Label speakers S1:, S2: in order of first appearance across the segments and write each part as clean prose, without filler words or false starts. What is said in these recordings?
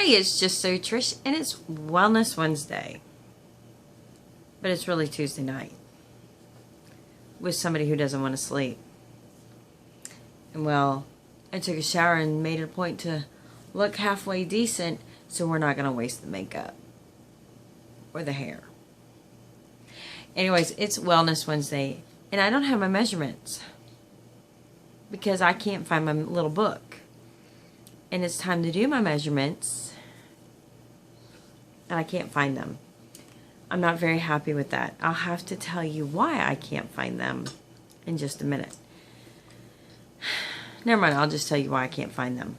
S1: Hi, it's just so Trish, and it's Wellness Wednesday. But it's really Tuesday night with somebody who doesn't want to sleep. And well, I took a shower and made it a point to look halfway decent, so we're not going to waste the makeup or the hair. Anyways, it's Wellness Wednesday, and I don't have my measurements because I can't find my little book. And it's time to do my measurements, and I can't find them. I'm not very happy with that. I'll have to tell you why I can't find them in just a minute. Never mind, I'll just tell you why I can't find them.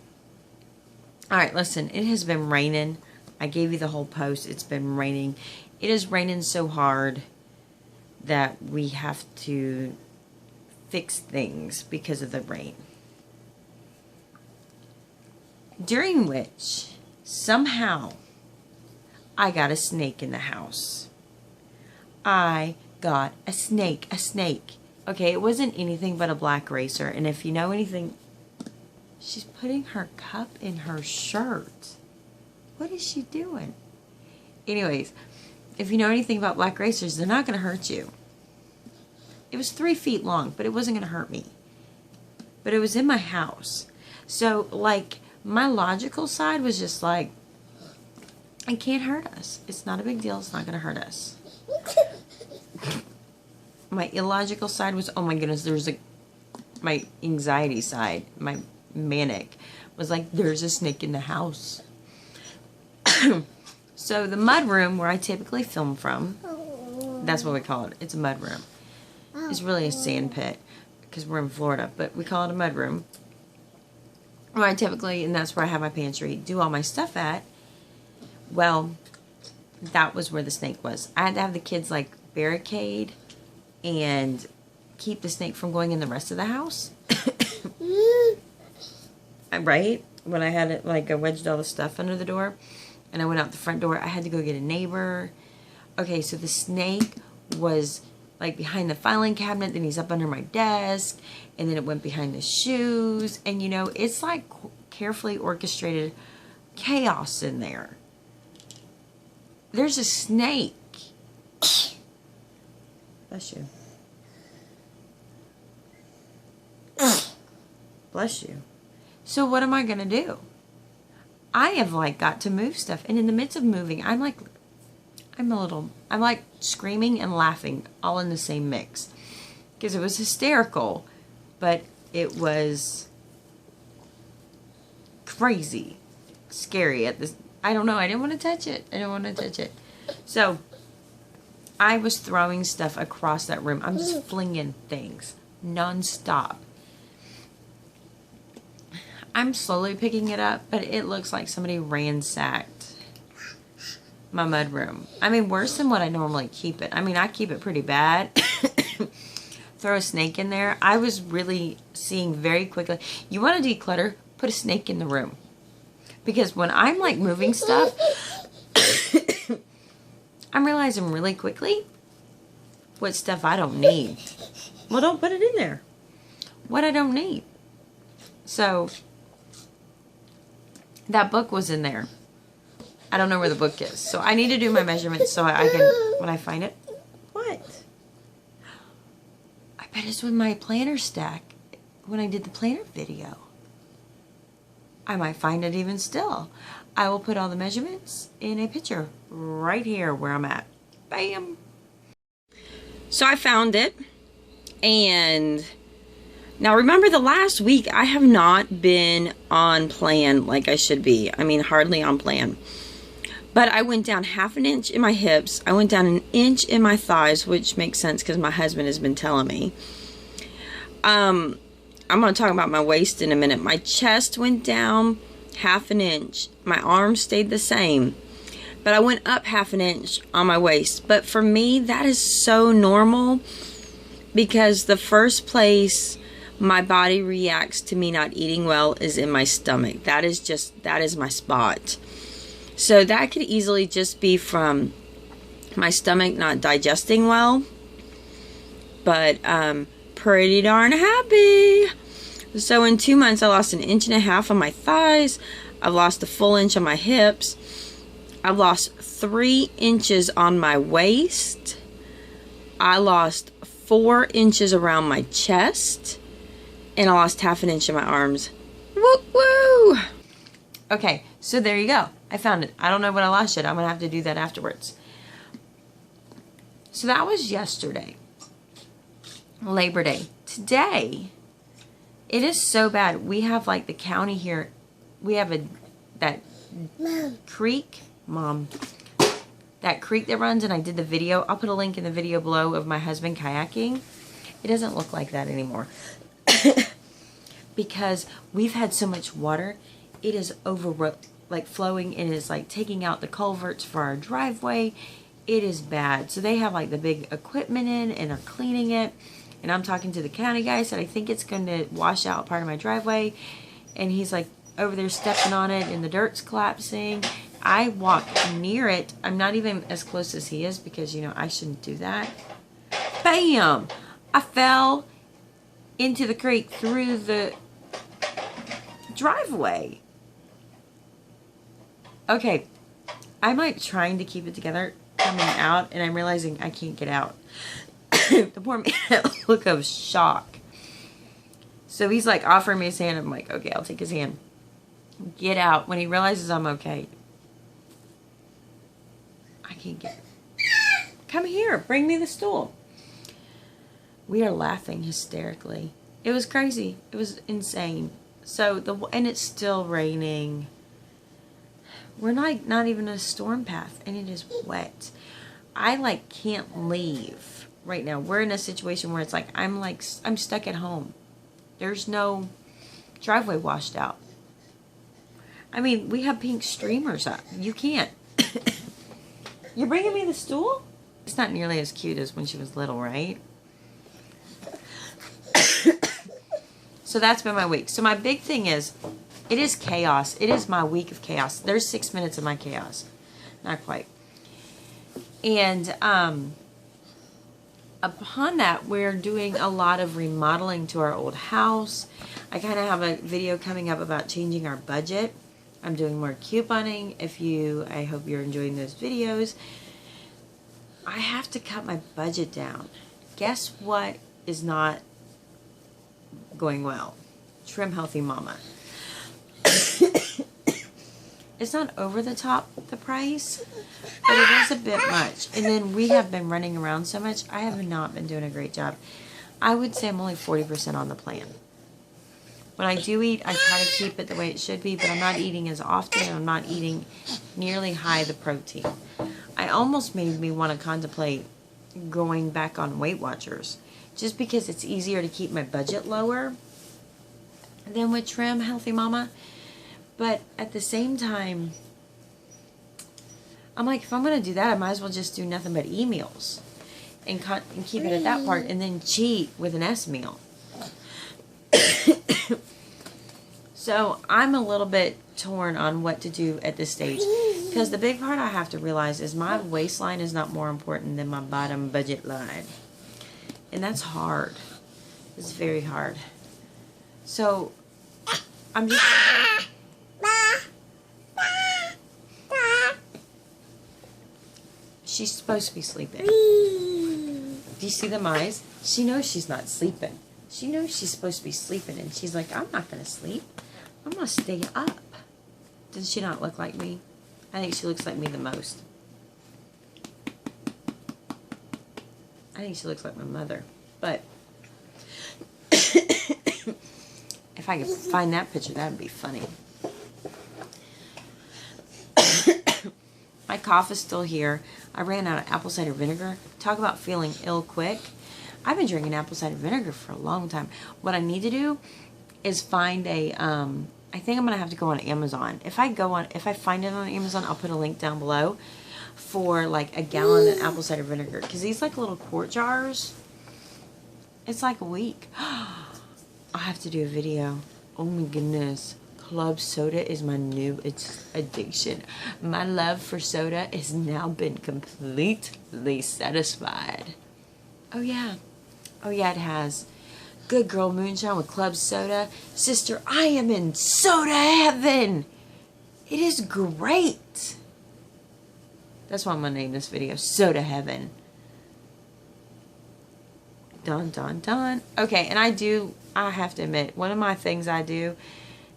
S1: Alright, listen, it has been raining. I gave you the whole post. It's been raining. It is raining so hard that we have to fix things because of the rain. During which, somehow, I got a snake in the house. I got a snake. Okay, it wasn't anything but a black racer. And if you know anything, she's putting her cup in her shirt. What is she doing? Anyways, if you know anything about black racers, they're not going to hurt you. It was 3 feet long, but it wasn't going to hurt me. But it was in my house. So, like, my logical side was just like, it can't hurt us. It's not a big deal. It's not going to hurt us. My illogical side was, oh my goodness, my anxiety side, my manic, was like, there's a snake in the house. So the mud room where I typically film from, that's what we call it. It's a mud room. It's really a sand pit because we're in Florida, but we call it a mud room. Where I typically, and that's where I have my pantry, do all my stuff at. Well, that was where the snake was. I had to have the kids like barricade and keep the snake from going in the rest of the house. Right? When I had it, like, I wedged all the stuff under the door and I went out the front door, I had to go get a neighbor. Okay, so the snake was like behind the filing cabinet, then he's up under my desk, and then it went behind the shoes, and you know, it's like carefully orchestrated chaos in there. There's a snake. Bless you. Bless you. So what am I gonna do? I have like got to move stuff, and in the midst of moving, I'm like screaming and laughing all in the same mix. Because it was hysterical, but it was crazy, scary at this. I don't know, I didn't want to touch it. So, I was throwing stuff across that room. I'm just flinging things non-stop. I'm slowly picking it up, but it looks like somebody ransacked my mud room. I mean, worse than what I normally keep it. I mean, I keep it pretty bad. Throw a snake in there. I was really seeing very quickly. You want to declutter? Put a snake in the room. Because when I'm like moving stuff, I'm realizing really quickly what stuff I don't need. Well, don't put it in there. What I don't need. So, that book was in there. I don't know where the book is. So I need to do my measurements so I can, when I find it. What? I bet it's with my planner stack when I did the planner video. I might find it even still. I will put all the measurements in a picture right here where I'm at. Bam! So I found it. And now remember the last week I have not been on plan like I should be. I mean, hardly on plan. But I went down 1/2 inch in my hips. I went down 1 inch in my thighs, which makes sense because my husband has been telling me. I'm going to talk about my waist in a minute. My chest went down 1/2 inch. My arms stayed the same. But I went up 1/2 inch on my waist. But for me, that is so normal because the first place my body reacts to me not eating well is in my stomach. That is my spot. So that could easily just be from my stomach not digesting well. But pretty darn happy. So in 2 months, I lost 1.5 inches on my thighs. I've lost a full inch on my hips. I've lost 3 inches on my waist. I lost 4 inches around my chest. And I lost ½ an inch in my arms. Woo woo! Okay, so there you go. I found it. I don't know when I lost it. I'm going to have to do that afterwards. So that was yesterday. Labor Day. Today, it is so bad. We have like the county here. We have that creek. Mom. That creek that runs, and I did the video. I'll put a link in the video below of my husband kayaking. It doesn't look like that anymore. Because we've had so much water. It is flowing, and is like taking out the culverts for our driveway. It is bad. So they have like the big equipment in and are cleaning it. And I'm talking to the county guy, said I think it's going to wash out part of my driveway. And he's like over there stepping on it, and the dirt's collapsing. I walked near it. I'm not even as close as he is because, you know, I shouldn't do that. Bam! I fell into the creek through the driveway. Okay, I'm like trying to keep it together coming out, and I'm realizing I can't get out. The poor man had a look of shock. So he's like offering me his hand. I'm like, okay, I'll take his hand. Get out. When he realizes I'm okay, I can't get it. Come here. Bring me the stool. We are laughing hysterically. It was crazy. It was insane. So and it's still raining. We're not even in a storm path, and it is wet. I like can't leave right now. We're in a situation where it's like I'm stuck at home. There's no driveway washed out. I mean, we have pink streamers up. You can't. You're bringing me the stool? It's not nearly as cute as when she was little, right? So that's been my week. So my big thing is, it is chaos. It is my week of chaos. There's 6 minutes of my chaos. Not quite. And upon that, we're doing a lot of remodeling to our old house. I kind of have a video coming up about changing our budget. I'm doing more couponing. I hope you're enjoying those videos. I have to cut my budget down. Guess what is not going well? Trim Healthy Mama. It's not over the top, the price, but it is a bit much. And then we have been running around so much, I have not been doing a great job. I would say I'm only 40% on the plan. When I do eat, I try to keep it the way it should be, but I'm not eating as often, and I'm not eating nearly high the protein. I almost made me want to contemplate going back on Weight Watchers, just because it's easier to keep my budget lower than with Trim Healthy Mama. But at the same time, I'm like, if I'm going to do that, I might as well just do nothing but e-meals and keep it at that part, and then cheat with an S meal. So I'm a little bit torn on what to do at this stage, because the big part I have to realize is my waistline is not more important than my bottom budget line. And that's hard. It's very hard. So I'm just... She's supposed to be sleeping. Do you see them eyes? She knows she's not sleeping. She knows she's supposed to be sleeping, and she's like, I'm not going to sleep. I'm going to stay up. Does she not look like me? I think she looks like me the most. I think she looks like my mother. But if I could find that picture, that would be funny. My cough is still here. I ran out of apple cider vinegar. Talk about feeling ill quick. I've been drinking apple cider vinegar for a long time. What I need to do is find a, I think I'm going to have to go on Amazon. If I find it on Amazon, I'll put a link down below for like a gallon of apple cider vinegar. Because these like little quart jars, it's like a week. I'll have to do a video. Oh my goodness. Club soda is my new addiction. My love for soda has now been completely satisfied. Oh yeah. Oh yeah, it has. Good girl moonshine with club soda. Sister, I am in soda heaven. It is great. That's why I'm going to name this video Soda Heaven. Dun, dun, dun. Okay, and I have to admit, one of my things I do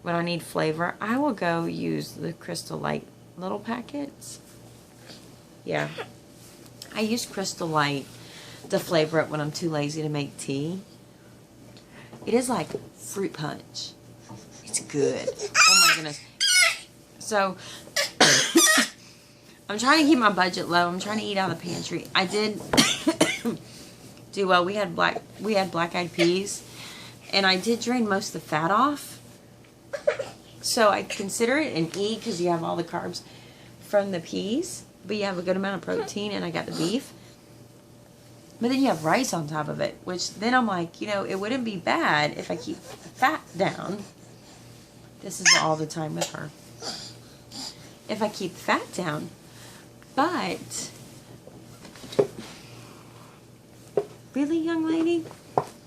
S1: when I need flavor, I will go use the Crystal Light little packets. Yeah. I use Crystal Light to flavor it when I'm too lazy to make tea. It is like fruit punch. It's good. Oh my goodness. So, I'm trying to keep my budget low. I'm trying to eat out of the pantry. I did do well. We had black-eyed peas, and I did drain most of the fat off. So I consider it an E because you have all the carbs from the peas, but you have a good amount of protein, and I got the beef. But then you have rice on top of it, which then I'm like, you know, it wouldn't be bad if I keep the fat down. This is all the time with her. If I keep the fat down. But, really, young lady?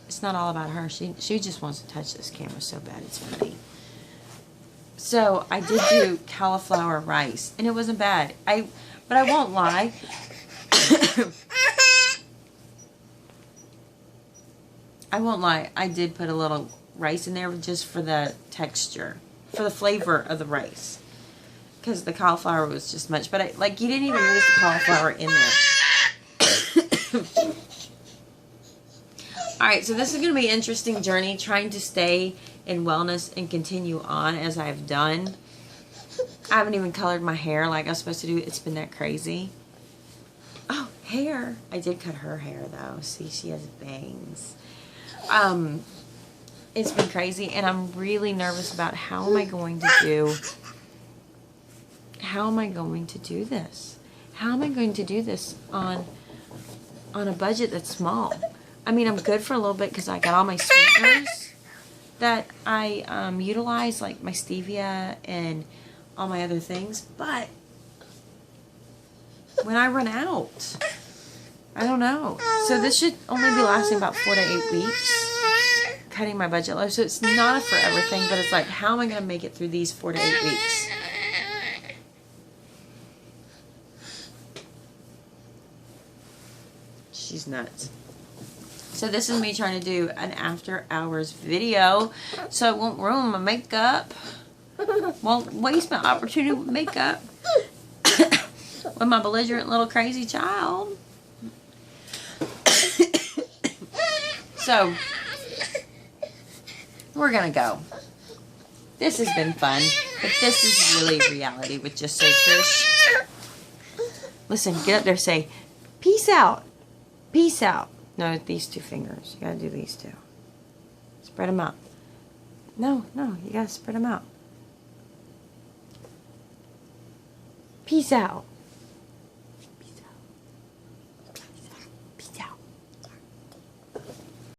S1: It's not all about her. She just wants to touch this camera so bad. It's funny. So, I did do cauliflower rice, and it wasn't bad. But I won't lie. I won't lie, I did put a little rice in there just for the texture, for the flavor of the rice. Because the cauliflower was just much, but you didn't even use the cauliflower in there. Alright, so this is going to be an interesting journey, trying to stay in wellness and continue on as I've done. I haven't even colored my hair like I was supposed to do. It's been that crazy. Oh, hair. I did cut her hair though. See, she has bangs. It's been crazy, and I'm really nervous about how am I going to do this? How am I going to do this on a budget that's small? I mean, I'm good for a little bit because I got all my sweeteners that I utilize, like my stevia and all my other things, but when I run out, I don't know. So this should only be lasting about 4 to 8 weeks. Cutting my budget low. So it's not a forever thing, but it's like, how am I going to make it through these 4 to 8 weeks? She's nuts. So this is me trying to do an after hours video. So it won't ruin my makeup. Won't waste my opportunity with makeup. With my belligerent little crazy child. So, we're gonna go. This has been fun, but this is really reality with Just So Trish. Listen, get up there, say, peace out. Peace out. No, these two fingers. You gotta do these two. Spread them out. No, you gotta spread them out. Peace out.